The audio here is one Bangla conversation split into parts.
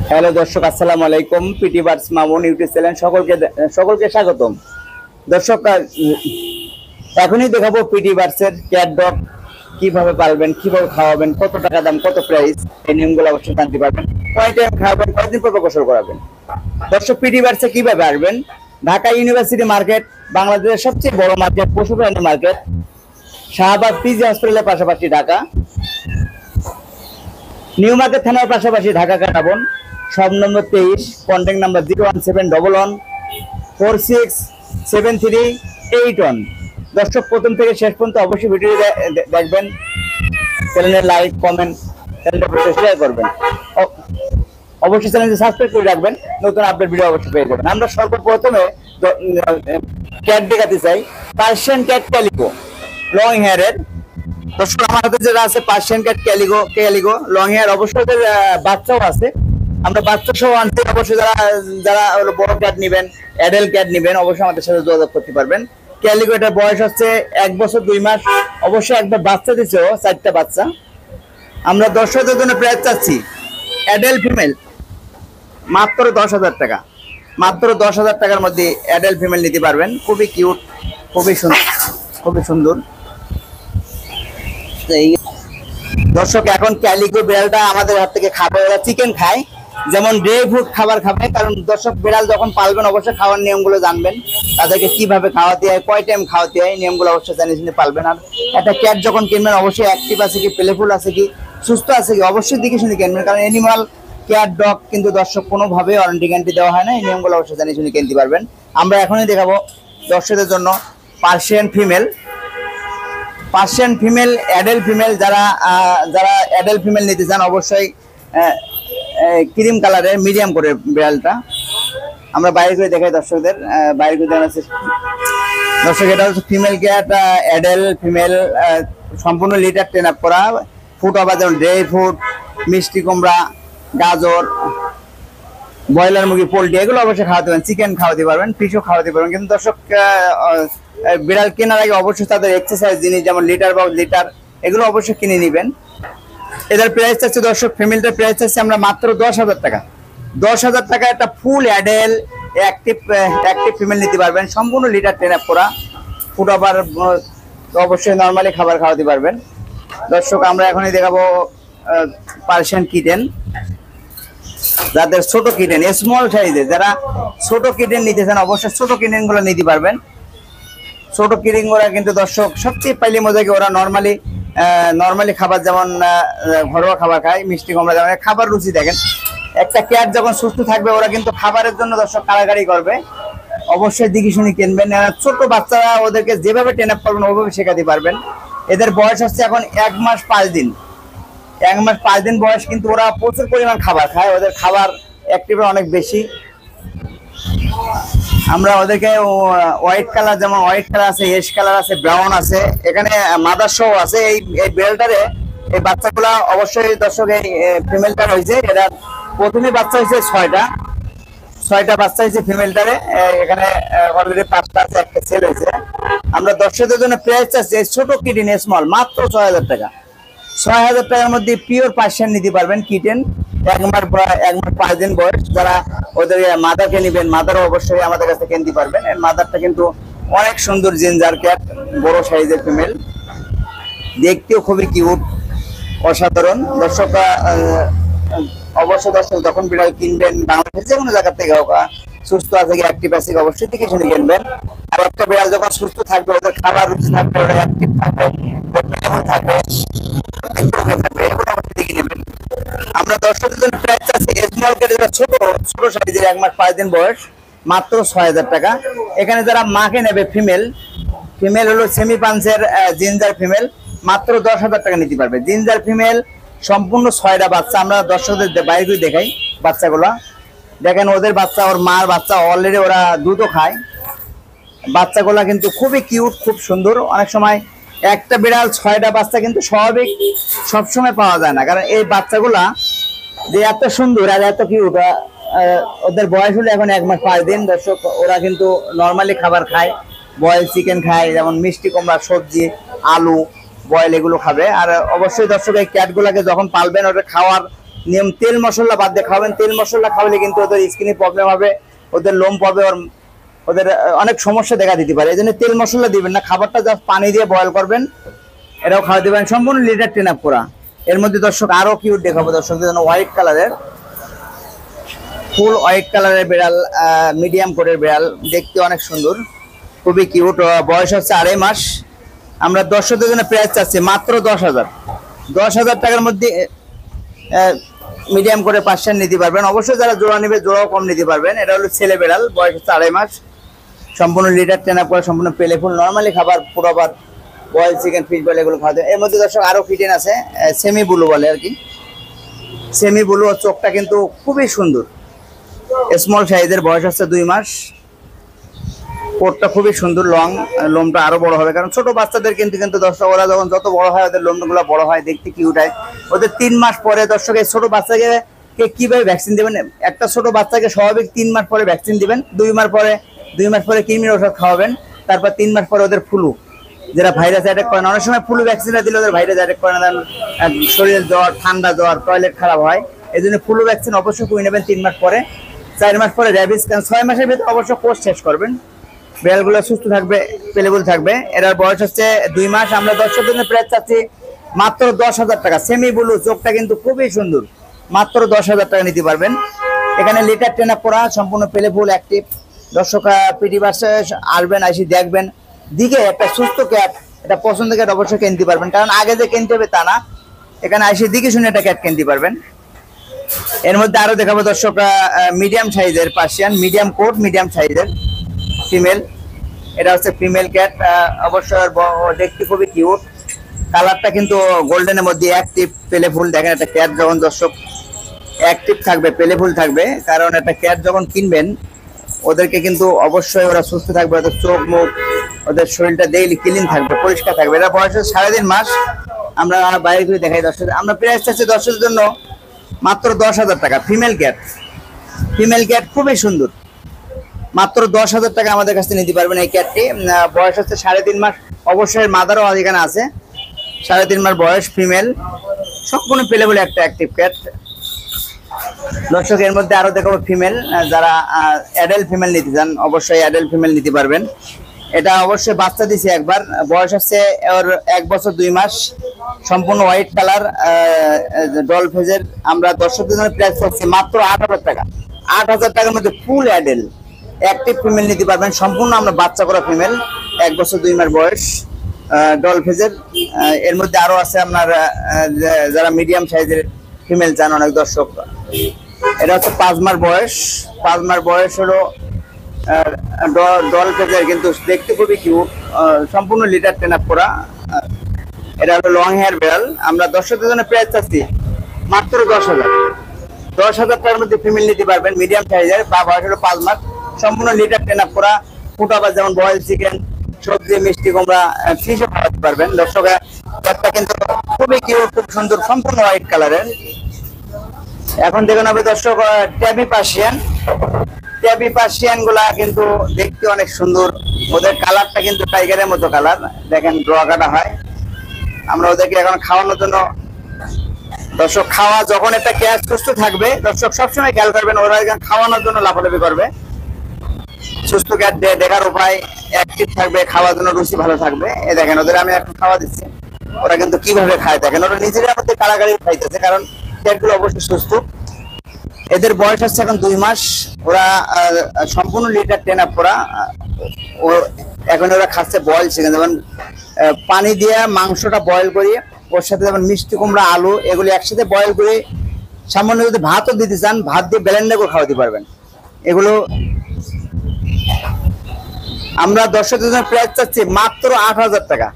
হ্যালো দর্শক, আসসালামু আলাইকুম। Pet birds Mamun YouTube channel সকলকে স্বাগতম। দর্শক, এখনই দেখাবো পিটি বার্ডসের ক্যাট ডগ কিভাবে পালবেন, কিভাবে খাওয়াবেন, কত টাকা দাম, কত প্রাইস, এই নিয়মগুলো অবশ্যই জানতে পারবেন। কয় টাইম খাওয়াবেন, কয়দিন পর গোসল করাবেন। দর্শক, পিটি বার্ডসে কিভাবে আসবেন? ঢাকা ইউনিভার্সিটি মার্কেট, বাংলাদেশের সবচেয়ে বড় মার্কেট, পশু প্রাণী মার্কেট, শাহবাগ পিজি হসপিটালের পাশাপাশি ঢাকা, নিউ মার্কেট থানার পাশাপাশি ঢাকা কাটাবন। সব নম্বর 23, কন্ট্যাক্ট নাম্বার 01711467381। দর্শক, প্রথম থেকে শেষ পর্যন্ত অবশ্যই ভিডিও দেখবেন। চ্যানেলে লাইক, কমেন্ট, চ্যানেলটা শেয়ার করবেন। অবশ্যই চ্যানেলটি সাবস্ক্রাইব করে রাখবেন, নতুন আপডেট ভিডিও অবশ্যই পেয়ে যাবেন। আমরা সর্বপ্রথমে ক্যাট দেখাতে চাই, পার্সিয়ান ক্যাট ক্যালিকো লং হেয়ারের। দর্শক, আমার হাতে যেটা আছে Persian cat calico long hair, অবশ্যই ওদের বাচ্চাও আছে। আমরা বাচ্চা সহ আনতে, অবশ্যই যারা বড় ক্যাট নেবেন, অ্যাডাল্ট ক্যাট নেবেন, অবশ্যই আমাদের সাথে যোগাযোগ করতে পারবেন। ক্যালিকো, এটার বয়স হচ্ছে 1 বছর 2 মাস। অবশ্যই একবার বাচ্চা দিচ্ছে, 4টা বাচ্চা। আমরা দর্শকদের জন্য প্রাইস চাচ্ছি অ্যাডাল্ট ফিমেল মাত্র 10,000 টাকা। মাত্র 10,000 টাকার মধ্যে অ্যাডাল্ট ফিমেল নিতে পারবেন। খুবই কিউট, খুবই সুন্দর। দর্শক, এখন ক্যালিকো বিড়ালটা আমাদের হাত থেকে খাবে, ওরা চিকেন খায়, যেমন ড্রাই ফ্রুট খাবার খাবে। কারণ দর্শক, বিড়াল যখন পালবেন অবশ্যই খাওয়ার নিয়মগুলো জানবেন, তাদেরকে কিভাবে খাওয়াতে হয়, কয় টাইম খাওয়াতে হয়, নিয়মগুলো অবশ্যই জানিয়ে শুনে পালবেন। আর একটা ক্যাট যখন কিনবেন অবশ্যই অ্যাক্টিভ আছে কি, প্লেফুল আছে কি, সুস্থ আছে কি, অবশ্যই দেখে শুনে কিনবেন। কারণ অ্যানিমাল ক্যাট ডগ কিন্তু দর্শক কোনোভাবে ওয়ারেন্টি গ্যারান্টি দেওয়া হয় না, এই নিয়মগুলো অবশ্যই জানিয়ে শুনে কিনতে পারবেন। আমরা এখনই দেখাবো দর্শকদের জন্য পার্সিয়ান ফিমেল অ্যাডাল্ট ফিমেল। যারা অ্যাডাল্ট ফিমেল নিতে চান অবশ্যই ক্রিম কালারের মিডিয়াম করে বিড়ালটা আমরা বাইরে করে দেখাই দর্শকদের। বাইরে করে দেখানো দর্শক, এটা হচ্ছে ফিমেল ক্যাট, অ্যাডাল্ট ফিমেল, সম্পূর্ণ লিটার ট্রেন আপ করা। ফুড আবার যেমন ড্রাই ফ্রুট, মিষ্টি কুমড়া, গাজর, ব্রয়লার মুরগি, পোল্ট্রি, এগুলো অবশ্যই খাওয়াতে পারবেন। চিকেন খাওয়াতে পারবেন, ফিশও খাওয়াতে পারবেন। কিন্তু দর্শক, বিড়াল কেনার আগে অবশ্যই তাদের এক্সারসাইজ জিনিস যেমন লিটার বা লিটার, এগুলো অবশ্যই কিনে নেবেন। এদের প্রাইস চাচ্ছে দর্শক, ফিমেলটার প্রাইস চাচ্ছে আমরা মাত্র 10,000 টাকা। 10,000 টাকা একটা ফুল অ্যাডাল্ট অ্যাক্টিভ ফিমেল নিতে পারবেন, সম্পূর্ণ লিটার ট্রেন আপ করা। ফুড আবার অবশ্যই নর্মালি খাবার খাওয়াতে পারবেন। দর্শক, আমরা এখনই দেখাবো পার্সিয়ান কিটেন, যাদের ছোট কিটেন, স্মল সাইজের, যারা ছোট কিটেন নিতে চান অবশ্যই ছোট কিটেন গুলো নিতে পারবেন। ছোট কিটেন গুলা কিন্তু দর্শক সবচেয়ে পাইলে মজা কি, ওরা নর্মালি খাবার যেমন ঘরোয়া খাবার খায়, মিষ্টি কুমড়া, যেমন খাবার রুচি দেখেন। একটা ক্যাট যখন সুস্থ থাকবে ওরা কিন্তু খাবারের জন্য দর্শক কাড়াকাড়ি করবে। অবশ্যই দেখে শুনে কিনবেন। ছোট বাচ্চারা ওদেরকে যেভাবে ট্রেন আপ করবেন ওভাবে শেখাতে পারবেন। এদের বয়স হচ্ছে এখন 1 মাস 5 দিন। 1 মাস 5 দিন বয়স, কিন্তু ওরা প্রচুর পরিমাণ খাবার খায়, ওদের খাবার অ্যাক্টিভ অনেক বেশি। আমরা ওদেরকে হোয়াইট কালার, যেমন হোয়াইট কালার আছে, এশ কালার আছে, ব্রাউন আছে, এখানে মাদার শো আছে। এই বেলটারে এই বাচ্চাগুলা অবশ্যই দর্শক, এই ফিমেলটা হয়েছে, এরা প্রথমে বাচ্চা হয়েছে 6টা বাচ্চা হয়েছে ফিমেলটারে। এখানে অলরেডি 5টা আছে, একটা সেল হয়েছে। আমরা দর্শকদের জন্য প্রাইস চাচ্ছি ছোট কিটেন স্মল মাত্র 6,000 টাকা। 6,000 টাকার মধ্যে পিওর পার্সিয়ান নিতে পারবেন কিটেন, 1 মাস 5 দিন বয়স। যারা ওদের মাদারকে নেবেন, মাদারও অবশ্যই আমাদের কাছে কিনতে পারবেন। এর মাদারটা কিন্তু অনেক সুন্দর, জিঞ্জার ক্যাট, বড় সাইজের ফিমেল, দেখতেও খুবই কিউট, অসাধারণ। দর্শক, অবশ্যই দর্শক যখন বিড়াল কিনবেন বাংলাদেশের যে কোনো জায়গা থেকে হোক, সুস্থ আছে কি, অ্যাক্টিভ আছে কি, অবশ্যই দেখে শুনে কিনবেন। আর একটা বিড়াল যখন সুস্থ থাকবে, ওদের খাবার রুচি থাকবে, ওরা অ্যাক্টিভ থাকবে, আমরা দর্শকদের জন্য প্রাইস আছে স্মল ক্যাটের ছোট সাইজের 1 মাস 5 দিন বয়স, মাত্র 6,000 টাকা। এখানে যারা মাকে নেবে ফিমেল হলো সেমি পাঞ্চের জিঞ্জার ফিমেল, মাত্র 10,000 টাকা নিতে পারবে। জিঞ্জার ফিমেল সম্পূর্ণ 6টা বাচ্চা। আমরা দর্শকদের বাইরে দেখাই বাচ্চাগুলা, দেখেন ওদের বাচ্চা, ওর মার বাচ্চা, অলরেডি ওরা দুধও খায়। বাচ্চাগুলা কিন্তু খুবই কিউট, খুব সুন্দর। অনেক সময় একটা বিড়াল 6টা বাচ্চা কিন্তু স্বাভাবিক সবসময় পাওয়া যায় না, কারণ এই বাচ্চাগুলা যে এত সুন্দর আর এত কিউট, ওদের বয়স হলো এখন 1 মাস 5 দিন। দর্শক, ওরা কিন্তু নর্মালি খাবার খায়, বয়েল চিকেন খায়, যেমন মিষ্টি কুমড়া, সবজি, আলু, বয়েল, এগুলো খাবে। আর অবশ্যই দর্শক, এই ক্যাটগুলাকে যখন পালবেন ওদের খাওয়ার নিয়ম তেল মশলা বাদ দিয়ে খাওয়াবেন। তেল মশলা খাওয়ালে কিন্তু ওদের স্কিনে প্রবলেম হবে, ওদের লোম পড়বে, ওদের অনেক সমস্যা দেখা দিতে পারে। এই জন্য তেল মশলা দিবেন না, খাবারটা জাস্ট পানি দিয়ে বয়ল করবেন, এটাও খাওয়া দিবেন। সম্পূর্ণ লিটার ট্রেন আপ করা। এর মধ্যে দর্শক আরো কিউট দেখাবো দর্শকদের জন্য, হোয়াইট কালারের, ফুল হোয়াইট কালারের বিড়াল, মিডিয়াম কোটের বিড়াল, দেখতে অনেক সুন্দর, খুবই কিউট। বয়স হচ্ছে 2.5 মাস। আমরা দর্শকদের জন্য প্রাইস চাচ্ছি মাত্র 10,000। 10,000 টাকার মধ্যে মিডিয়াম করে পার্সেন্ট নিতে পারবেন। অবশ্যই যারা জোড়া নেবে জোড়াও কম নিতে পারবেন। এটা হলো ছেলে বেড়াল, বয়স হচ্ছে 2.5 মাস, সম্পূর্ণ লিটার ট্রেন আপ করে, সম্পূর্ণ পেলে ফুল। নর্মালি খাবার পুরোবার বয়েল চিকেন, ফিশ বয়েল এগুলো খাওয়া যায়। এর মধ্যে দর্শক আরো ফিটেন আছে, সেমি ব্লু বলে আর কি, সেমি ব্লু। চোখটা কিন্তু খুবই সুন্দর, স্মল সাইজের, বয়স হচ্ছে 2 মাস। কোটটা খুবই সুন্দর, লং, লোমটা আরো বড় হবে, কারণ ছোট বাচ্চাদের কিন্তু দর্শক ওরা যখন যত বড় হয় ওদের লোমগুলো বড় হয়, দেখতে কিউট হয়। ওদের 3 মাস পরে দর্শক এই ছোট বাচ্চাকে কিভাবে ভ্যাকসিন দেবেন, একটা ছোট বাচ্চাকে স্বাভাবিক 3 মাস পরে ভ্যাকসিন দিবেন, 2 মাস পরে কৃমির ওষুধ খাওয়াবেন, তারপর 3 মাস পরে ওদের ফ্লু, যারা ভাইরাস অ্যাটাক করে না, অনেক সময় ফ্লু ভ্যাকসিনটা দিলে ওদের ভাইরাস অ্যাটাক করে না, শরীরের জ্বর, ঠান্ডা জ্বর, টয়লেট খারাপ হয়। এই জন্য ফ্লু ভ্যাকসিন অবশ্যই করে নেবেন 3 মাস পরে। 4 মাস পরে র্যাবিস, 6 মাসের ভিতরে অবশ্যই কোর্স শেষ করবেন। বিড়ালগুলো সুস্থ থাকবে, পেলেবল থাকবে। এটার বয়স হচ্ছে 2 মাস। আমরা দর্শকদের জন্য প্রাইস চাচ্ছি মাত্র 10,000 টাকা। সেমি ব্লু, চোখটা কিন্তু খুবই সুন্দর, মাত্র 10,000 টাকা নিতে পারবেন। এখানে লিটার ট্রেন আপ করা, সম্পূর্ণ পেলেবল অ্যাক্টিভ। দর্শক পিটি বাসে আসবেন, আসি দেখবেন, দিকে একটা সুস্থ ক্যাট, এটা পছন্দ ক্যাট অবশ্যই কিনতে পারবেন, কারণ আগে যে কিনতে হবে তা না, এখানে আসি দিকে শুনে একটা ক্যাট কিনতে পারবেন। এর মধ্যে আরো দেখাবো দর্শক মিডিয়াম সাইজের পার্সিয়ান, মিডিয়াম কোট, মিডিয়াম সাইজের ফিমেল। এটা হচ্ছে ফিমেল ক্যাট, অবশ্যই দেখতে খুবই কিউট। কালারটা কিন্তু গোল্ডেনের মধ্যে অ্যাক্টিভ, পেলে ফুল। দেখেন একটা ক্যাট যখন দর্শক অ্যাক্টিভ থাকবে, পেলে ফুল থাকবে, কারণ একটা ক্যাট যখন কিনবেন ওদেরকে কিন্তু অবশ্যই ওরা সুস্থ থাকবে, ওদের চোখ মুখ, ওদের শরীরটা ডেইলি ক্লিন থাকবে, পরিষ্কার থাকবে। এটা বয়স 3.5 মাস। আমরা বাইরে ঘুরে দেখাই দর্শক। আমরা প্রাইস চাচ্ছি দর্শকের জন্য মাত্র 10,000 টাকা। ফিমেল ক্যাট, ফিমেল ক্যাট খুবই সুন্দর, মাত্র 10,000 টাকা আমাদের কাছে নিতে পারবেন এই ক্যাটটি। বয়স হচ্ছে 3.5 মাস। অবশ্যই মাদারও এখানে আছে, 3.5 মাস বয়স, ফিমেল, সম্পূর্ণ পেলেবল একটা অ্যাক্টিভ ক্যাট। দর্শক এর মধ্যে আরো দেখাবো ফিমেল, যারা অ্যাডাল্ট ফিমেল নিতে চান অবশ্যই অ্যাডাল্ট ফিমেল নিতে পারবেন। এটা অবশ্যই বাচ্চা দিছে একবার, বয়স হচ্ছে ওর 1 বছর 2 মাস, সম্পূর্ণ হোয়াইট কালার, ডল ফেজের। আমরা দর্শকদের জন্য প্রাইস করছি মাত্র 8,000 টাকা। 8,000 টাকার মধ্যে ফুল অ্যাডাল্ট অ্যাক্টিভ ফিমেল নিতে পারবেন, সম্পূর্ণ আমরা বাচ্চা করা ফিমেল, 1 বছর 2 মাস বয়স, ডল ফেজের। এর মধ্যে আরো আছে আপনার যারা মিডিয়াম সাইজের ফিমেল চান অনেক দর্শক। এটা হচ্ছে 5 মাস বয়স, 5 মাস বয়স হলো ডল ফেজের, কিন্তু দেখতে খুবই কিউট, সম্পূর্ণ লিটার ট্রেন আপ করা। এটা হলো লং হেয়ার বিড়াল। আমরা দর্শকদের জন্য প্রাইস চাচ্ছি মাত্র 10,000। 10,000 টাকার মধ্যে ফিমেল নিতে পারবেন, মিডিয়াম সাইজের, বয়স হলো 5 মাস, সম্পূর্ণ লিটার ট্রেন আপ করা। ফুটাবাস যেমন বয়েল চিকেন, সবজি, মিষ্টি কুমড়া, ফিশও খাওয়াতে পারবেন। দর্শকের একটা কিন্তু খুবই কিউট, খুব সুন্দর, সম্পূর্ণ হোয়াইট কালারের। এখন দেখুন হবে দর্শক ট্যাবি পার্সিয়ান। ট্যাবি পার্সিয়ান গুলা কিন্তু দেখতে অনেক সুন্দর, ওদের কালারটা কিন্তু টাইগারের মতো কালার। দেখেন ড্র কাটা হয়। আমরা ওদেরকে এখন খাওয়ানোর জন্য দর্শক, খাওয়া যখন একটা ক্যাট সুস্থ থাকবে দর্শক সবসময় খেয়াল করবেন, ওরা খাওয়ানোর জন্য লাফালাফি করবে। সুস্থ ক্যাট দেখার উপায়, অ্যাক্টিভ থাকবে, খাওয়ার জন্য রুচি ভালো থাকবে। এ দেখেন ওদের আমি এখন খাওয়া দিচ্ছি, ওরা কিন্তু কিভাবে খায় দেখেন, ওরা নিজেরা মধ্যে কাড়াকাড়ি খাইতেছে, কারণ ক্যাটগুলো অবশ্যই সুস্থ। এদের বয়স হচ্ছে এখন 2 মাস। ওরা সম্পূর্ণ লিটার ট্রেন আপ করা। এখন ওরা খাচ্ছে বয়েল চিকেন, যেমন পানি দিয়ে মাংসটা বয়েল করি, ওর সাথে যেমন মিষ্টি কুমড়া, আলু, এগুলি একসাথে বয়েল করে, সামান্য যদি ভাতও দিতে চান ভাত দিয়ে ব্লেন্ডার করে খাওয়াতে পারবেন। এগুলো আমরা দর্শকদের জন্য প্রাইস চাচ্ছি মাত্র 8,000 টাকা।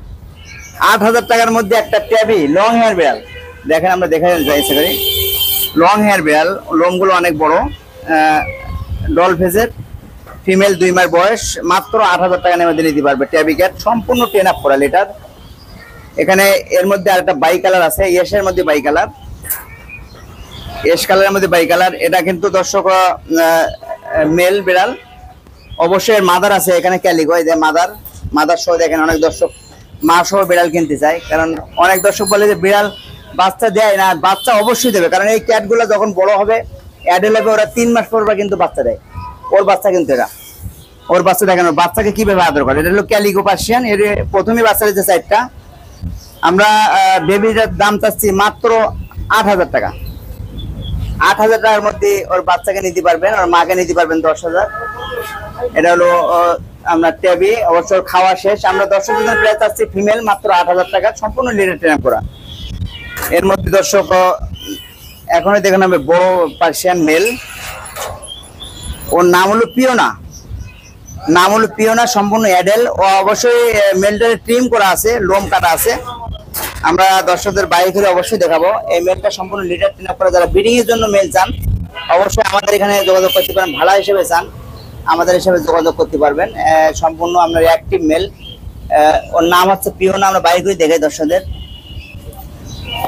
8,000 টাকার মধ্যে একটা ট্যাবি লং হেয়ার বিড়াল। দেখেন আমরা দেখা যাইছে করি, লং হেয়ার বিড়াল, লোমগুলো অনেক বড়, ডল ফেজের, ফিমেল, 2 মাস বয়স, মাত্র 8,000 টাকা মধ্যে নিতে পারবে ট্যাবি ক্যাট, সম্পূর্ণ ট্রেন আপ করা লিটার। এখানে এর মধ্যে আরেকটা বাই কালার আছে, ইয়েসের মধ্যে বাই কালার, ইয়েস কালারের মধ্যে বাই কালার। এটা কিন্তু দর্শক মেল বিড়াল, অবশ্যই মাদার আছে এখানে, ক্যালিগো, এই যে মাদার সহ। দেখেন অনেক দর্শক মা সহ বিড়াল কিনতে চায়, কারণ অনেক দর্শক বলে যে বিড়াল বাচ্চা দেয় না, বাচ্চা অবশ্যই দেবে, কারণ এই ক্যাটগুলো যখন বড় হবে অ্যাডাল্ট হবে ওরা 3 মাস পর কিন্তু বাচ্চা দেয়। ওর বাচ্চা কিন্তু এরা, ওর বাচ্চা দেখেন বাচ্চাকে কিভাবে আদর করে। এটা হলো ক্যালিকো পার্সিয়ান। এর প্রথমে বাচ্চা দিয়েছে 4টা। আমরা বেবিটার দাম চাচ্ছি মাত্র 8,000 টাকা। 8,000 টাকার মধ্যে ওর বাচ্চাকে নিতে পারবেন, ওর মাকে নিতে পারবেন 10,000। এটা হলো আমরা টেবি, অবশ্য খাওয়া শেষ। আমরা দর্শক প্রাইস চাচ্ছি ফিমেল মাত্র 8,000 টাকা, সম্পূর্ণ লিডার ট্রেন করা। এর মধ্যে দর্শক এখনই দেখেন হবে বড় পার্সিয়ান মেল, ওর নাম হলো পিওনা, সম্পূর্ণ অ্যাডেল। ও অবশ্যই মেলটারে ট্রিম করা আছে, লোম কাটা আছে। আমরা দর্শকদের বাইরে করে অবশ্যই দেখাবো। এই মেলটা সম্পূর্ণ লিডার ট্রেন করা। যারা ব্রিডিং এর জন্য মেল চান অবশ্যই আমাদের এখানে যোগাযোগ করতে পারেন। ভাড়া হিসেবে চান আমাদের হিসেবে যোগাযোগ করতে পারবেন। সম্পূর্ণ আপনার অ্যাক্টিভ মেল, ওর নাম হচ্ছে পিওনা। আমরা বাইরে করে দেখাই দর্শকদের।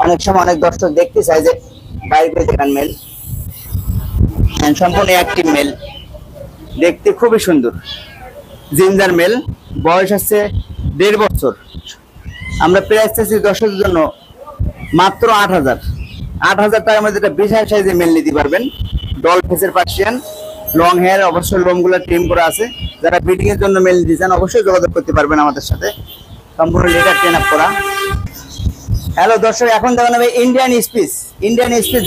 অনেক সময় অনেক দর্শক দেখতে চাই যে বাইরে করে দেখান মেল, সম্পূর্ণ অ্যাক্টিভ মেল, দেখতে খুবই সুন্দর জিঞ্জার মেল। বয়স আছে 1.5 বছর। আমরা প্রাইস চাইছি দর্শকদের জন্য মাত্র 8,000 টাকার মধ্যে একটা বিশাল সাইজের মেল নিতে পারবেন। ডল ফেসের পার্সিয়ান, লং হেয়ার, অবশ্যই লোমগুলো ট্রিম করা আছে। যারা ব্রিডিং এর জন্য মেল নিতে চান অবশ্যই যোগাযোগ করতে পারবেন আমাদের সাথে, সম্পূর্ণ লিডার ট্রেন আপ করা। হ্যালো দর্শক, এখন দেখেন ইন্ডিয়ান স্পিচ।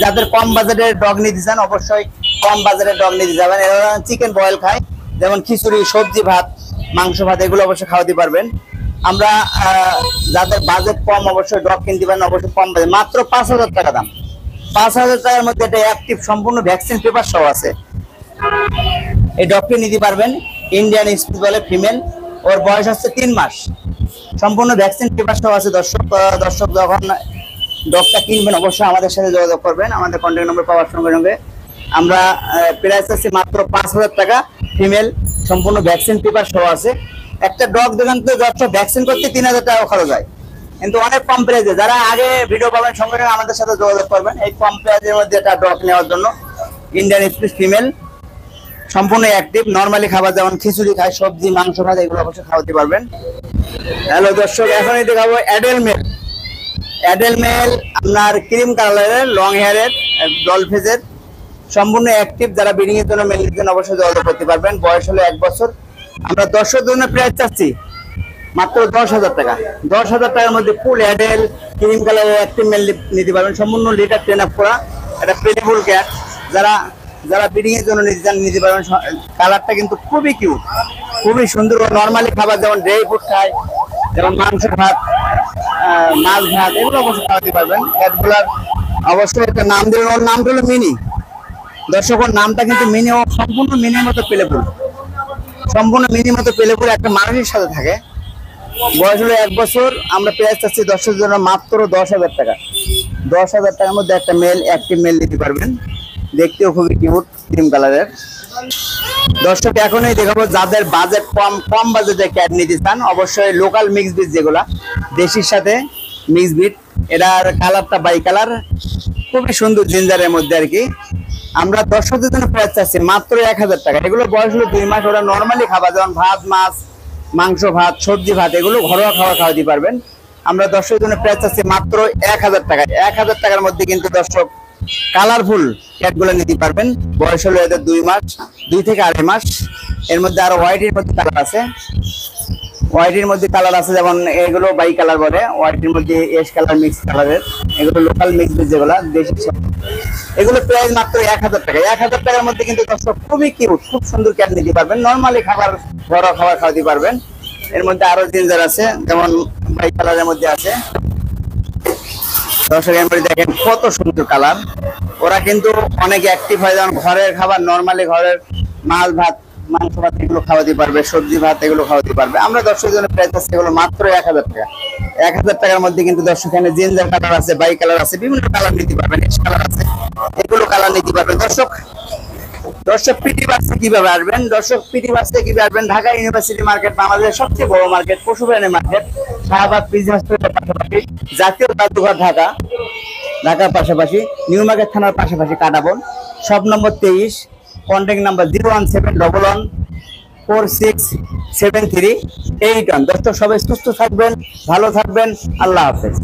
যাদের কম বাজেটের ডগ নিতে চান অবশ্যই কম বাজারের ডগ নিতে যাবেন। এরা চিকেন বয়েল খায়, যেমন খিচুড়ি, সবজি ভাত, মাংস ভাত, এগুলো অবশ্যই খাওয়াতে পারবেন। আমরা যাদের বাজেট কম অবশ্যই ডগ কিনতে পারেন, অবশ্যই কম বাজেট, মাত্র 5,000 টাকা দাম। 5,000 টাকার মধ্যে এটা অ্যাক্টিভ, সম্পূর্ণ ভ্যাকসিন পেপার সহ আছে। এই ডগটি নিতে পারবেন, ইন্ডিয়ান স্পিচ বলে, ফিমেল। ওর বয়স হচ্ছে 3 মাস, সম্পূর্ণ ভ্যাকসিন পেপার সহ আছে। দর্শক যখন ডগটা কিনবেন অবশ্যই আমাদের সাথে যোগাযোগ করবেন। আমাদের কন্ট্যাক্ট নম্বর পাওয়ার সঙ্গে সঙ্গে আমরা প্রাইস আছে মাত্র 5,000 টাকা ফিমেল, সম্পূর্ণ ভ্যাকসিন পেপার সহ আছে। একটা ডগ দোকান থেকে দর্শক ভ্যাকসিন করতে 3,000 টাকা খরচ হয়, কিন্তু অনেক কম প্রাইসে। যারা আগে ভিডিও পাবেন সঙ্গে সঙ্গে আমাদের সাথে যোগাযোগ করবেন এই কম প্রাইসের মধ্যে একটা ডগ নেওয়ার জন্য। ইন্ডিয়ান স্পিচ ফিমেল, সম্পূর্ণ অ্যাক্টিভ, নর্মালি খাবার যেমন খিচুড়ি খায়, সবজি, মাংস ভাত, এগুলো অবশ্যই খাওয়াতে পারবেন। হ্যালো দর্শক, এখনই দেখাবো অ্যাডেল মেল, আপনার ক্রিম কালারের, লং হেয়ারের, ডল ফেসের, সম্পূর্ণ অ্যাক্টিভ। যারা ব্রিডিং এর জন্য মেল নিতে চান অবশ্যই যোগাযোগ করতে পারবেন। বয়স হলো 1 বছর। আমরা দর্শকদের জন্য প্রাইস চাচ্ছি মাত্র 10,000 টাকা। 10,000 টাকার মধ্যে ফুল অ্যাডেল ক্রিম কালারের অ্যাক্টিভ মেল নিতে পারবেন, সম্পূর্ণ লিটার ট্রেন আপ করা। এটা পেলেবল ক্যাট, যারা ব্রিডিং এর জন্য নিতে চান নিতে পারবেন। কালারটা কিন্তু খুবই কিউট, খুবই সুন্দর। নর্মালি খাবার যেমন ড্রাই ফ্রুট খায়, যেমন মাংস ভাত, মাছ ভাত, এগুলো অবশ্যই খাওয়াতে পারবেন। ক্যাটগুলার অবশ্যই একটা নাম দেবেন, ওর নামটা হলো মিনি। দর্শক ওর নামটা কিন্তু মিনি, ও সম্পূর্ণ মিনির মতো পেলেবল, একটা মানুষের সাথে থাকে। বয়স হলো 1 বছর। আমরা প্রাইস চাচ্ছি দর্শকের জন্য মাত্র 10,000 টাকা। 10,000 টাকার মধ্যে একটা মেল, অ্যাক্টিভ মেল নিতে পারবেন। দেখতেও খুবই কিউট, ক্রিম কালারের। দর্শক এখনই দেখাবো যাদের বাজেট কম বাজেটে ক্যাট নিতে চান অবশ্যই লোকাল মিক্স ব্রিড, যেগুলা দেশির সাথে মিক্স ব্রিড। এটার কালারটা বাই কালার, খুবই সুন্দর জিঞ্জারের মধ্যে আর কি। আমরা দর্শকদের জন্য প্রাইস চাচ্ছি মাত্র 1,000 টাকা। এগুলো বয়স হলো 2 মাস। ওরা নর্মালি খাবার যেমন ভাত, মাছ, মাংস ভাত, সবজি ভাত, এগুলো ঘরোয়া খাওয়াতে পারবেন। আমরা দর্শকদের জন্য প্রাইস চাচ্ছি মাত্র 1,000 টাকা। 1,000 টাকার মধ্যে কিন্তু দর্শক কালারফুল ক্যাটগুলো নিতে পারবেন। বয়স হলো এদের 2 মাস, 2 থেকে 2.5 মাস। এর মধ্যে আরো হোয়াইটের মধ্যে কালার আছে, যেমন এগুলো বাই কালার বলে। হোয়াইটের মধ্যে এস কালার, মিক্স কালারের, এগুলো লোকাল মিক্স যেগুলো দেশি, এগুলো প্রাইস মাত্র 1,000 টাকা। 1,000 টাকার মধ্যে কিন্তু দর্শক খুবই কিউট, খুব সুন্দর ক্যাট নিতে পারবেন। নর্মালি ঘরোয়া খাবার খাওয়াতে পারবেন। এর মধ্যে আরো জিঞ্জার আছে, যেমন বাই কালারের মধ্যে আছে। দর্শক এমনি দেখেন কত সুন্দর কালার। ওরা কিন্তু অনেক অ্যাক্টিভ হয়, যেমন ঘরের খাবার, নর্মালি ঘরের মাছ ভাত, মাংস ভাত, এগুলো খাওয়াতে পারবে, সবজি ভাত, এগুলো খাওয়াতে পারবে। আমরা দর্শকের জন্য প্রাইস আছে এগুলো মাত্র 1,000 টাকা। 1,000 টাকার মধ্যে কিন্তু দর্শক এখানে জিঞ্জার কালার আছে, বাই কালার আছে, বিভিন্ন কালার নিতে পারবেন, এস কালার আছে, এগুলো কালার নিতে পারবেন। দর্শক পিটি বাসে কিভাবে আসবেন? ঢাকা ইউনিভার্সিটি মার্কেট, বাংলাদেশের সবচেয়ে বড় মার্কেট, পশু প্রাণী মার্কেট, শাহবাগ পিজি হসপিটালের পাশাপাশি, জাতীয় জাদুঘর ঢাকার পাশাপাশি, নিউ মার্কেট থানার পাশাপাশি, Katabon, shop number 23, contact number 01711467381। দর্শক সবাই সুস্থ থাকবেন, ভালো থাকবেন, আল্লাহ হাফেজ।